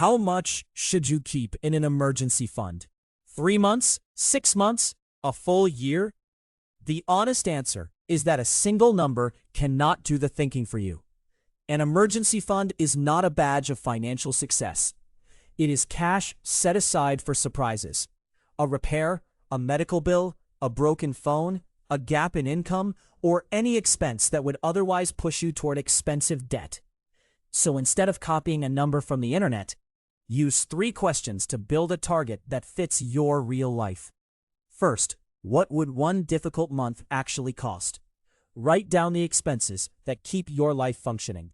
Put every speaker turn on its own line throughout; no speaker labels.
How much should you keep in an emergency fund? 3 months? 6 months? A full year? The honest answer is that a single number cannot do the thinking for you. An emergency fund is not a badge of financial success. It is cash set aside for surprises. A repair, a medical bill, a broken phone, a gap in income, or any expense that would otherwise push you toward expensive debt. So instead of copying a number from the internet, use 3 questions to build a target that fits your real life. First, what would one difficult month actually cost? Write down the expenses that keep your life functioning.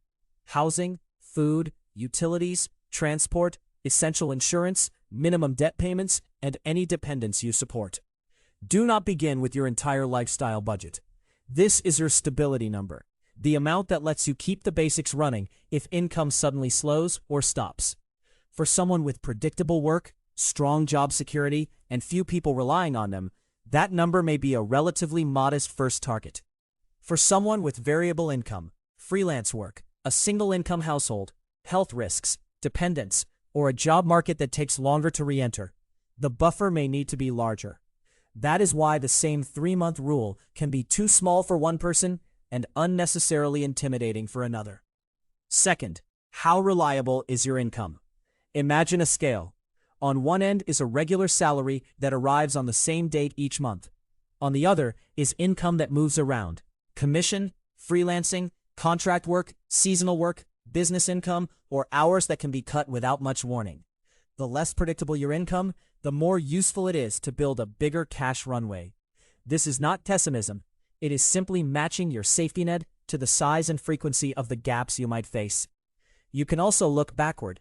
Housing, food, utilities, transport, essential insurance, minimum debt payments, and any dependents you support. Do not begin with your entire lifestyle budget. This is your stability number, the amount that lets you keep the basics running if income suddenly slows or stops. For someone with predictable work, strong job security, and few people relying on them, that number may be a relatively modest first target. For someone with variable income, freelance work, a single-income household, health risks, dependents, or a job market that takes longer to re-enter, the buffer may need to be larger. That is why the same 3-month rule can be too small for one person and unnecessarily intimidating for another. Second, how reliable is your income? Imagine a scale. On one end is a regular salary that arrives on the same date each month. On the other is income that moves around. Commission, freelancing, contract work, seasonal work, business income, or hours that can be cut without much warning. The less predictable your income, the more useful it is to build a bigger cash runway. This is not pessimism. It is simply matching your safety net to the size and frequency of the gaps you might face. You can also look backward.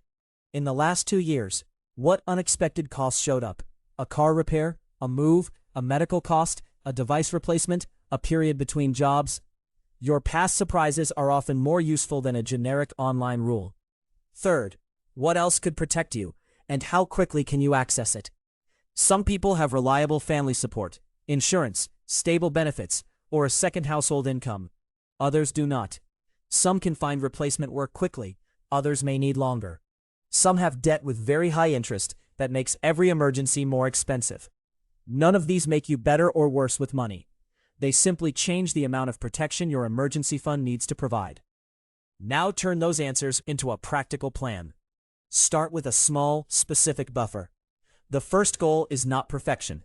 In the last 2 years, what unexpected costs showed up? A car repair, a move, a medical cost, a device replacement, a period between jobs. Your past surprises are often more useful than a generic online rule. Third, what else could protect you, and how quickly can you access it? Some people have reliable family support, insurance, stable benefits, or a second household income. Others do not. Some can find replacement work quickly, others may need longer. Some have debt with very high interest that makes every emergency more expensive. None of these make you better or worse with money. They simply change the amount of protection your emergency fund needs to provide. Now turn those answers into a practical plan. Start with a small, specific buffer. The first goal is not perfection.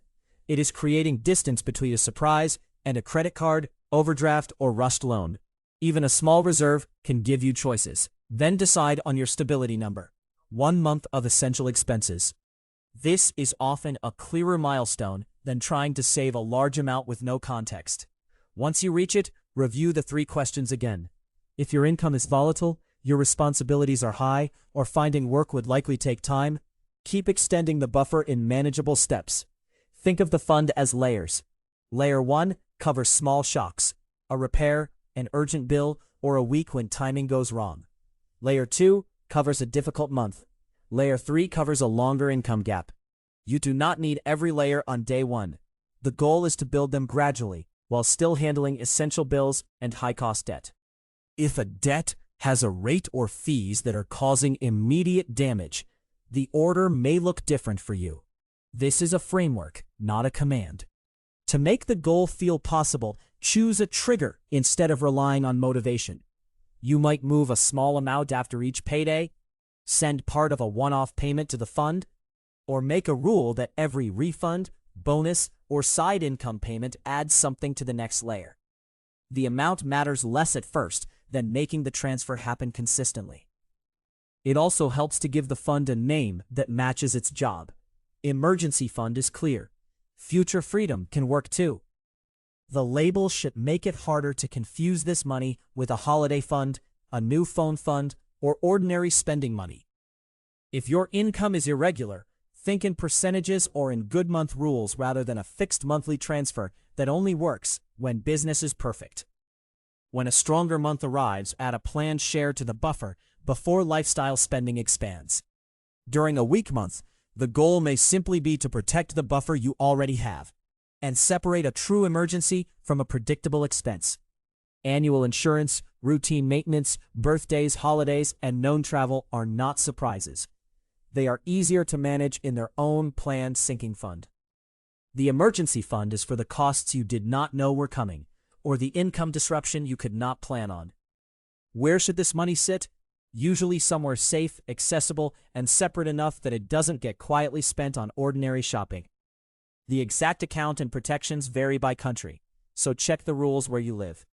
It is creating distance between a surprise and a credit card, overdraft, or rushed loan. Even a small reserve can give you choices. Then decide on your stability number. 1 month of essential expenses. This is often a clearer milestone than trying to save a large amount with no context. Once you reach it, review the 3 questions again. If your income is volatile, your responsibilities are high, or finding work would likely take time, keep extending the buffer in manageable steps. Think of the fund as layers. Layer 1 covers small shocks, a repair, an urgent bill, or a week when timing goes wrong. Layer 2 covers a difficult month. Layer 3 covers a longer income gap. You do not need every layer on day 1. The goal is to build them gradually, while still handling essential bills and high-cost debt. If a debt has a rate or fees that are causing immediate damage, the order may look different for you. This is a framework, not a command. To make the goal feel possible, choose a trigger instead of relying on motivation. You might move a small amount after each payday, send part of a one-off payment to the fund, or make a rule that every refund, bonus, or side income payment adds something to the next layer. The amount matters less at first than making the transfer happen consistently. It also helps to give the fund a name that matches its job. Emergency fund is clear. Future freedom can work too. The label should make it harder to confuse this money with a holiday fund, a new phone fund, or ordinary spending money. If your income is irregular, think in percentages or in good month rules rather than a fixed monthly transfer that only works when business is perfect. When a stronger month arrives, add a planned share to the buffer before lifestyle spending expands. During a weak month, the goal may simply be to protect the buffer you already have and separate a true emergency from a predictable expense. Annual insurance, routine maintenance, birthdays, holidays, and known travel are not surprises. They are easier to manage in their own planned sinking fund. The emergency fund is for the costs you did not know were coming, or the income disruption you could not plan on. Where should this money sit? Usually somewhere safe, accessible, and separate enough that it doesn't get quietly spent on ordinary shopping. The exact account and protections vary by country, so check the rules where you live.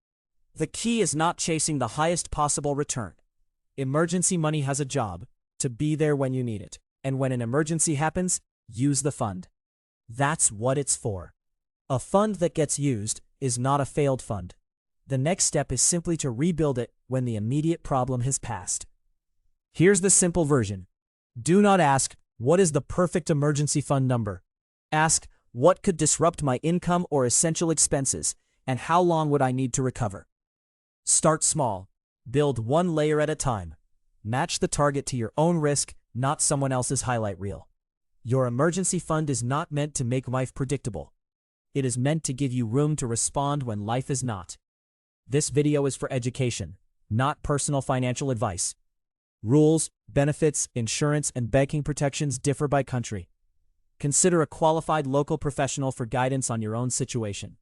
The key is not chasing the highest possible return. Emergency money has a job: to be there when you need it, and when an emergency happens, use the fund. That's what it's for. A fund that gets used is not a failed fund. The next step is simply to rebuild it when the immediate problem has passed. Here's the simple version. Do not ask, what is the perfect emergency fund number? Ask, what could disrupt my income or essential expenses, and how long would I need to recover? Start small. Build one layer at a time. Match the target to your own risk, not someone else's highlight reel. Your emergency fund is not meant to make life predictable. It is meant to give you room to respond when life is not. This video is for education, not personal financial advice. Rules, benefits, insurance, and banking protections differ by country. Consider a qualified local professional for guidance on your own situation.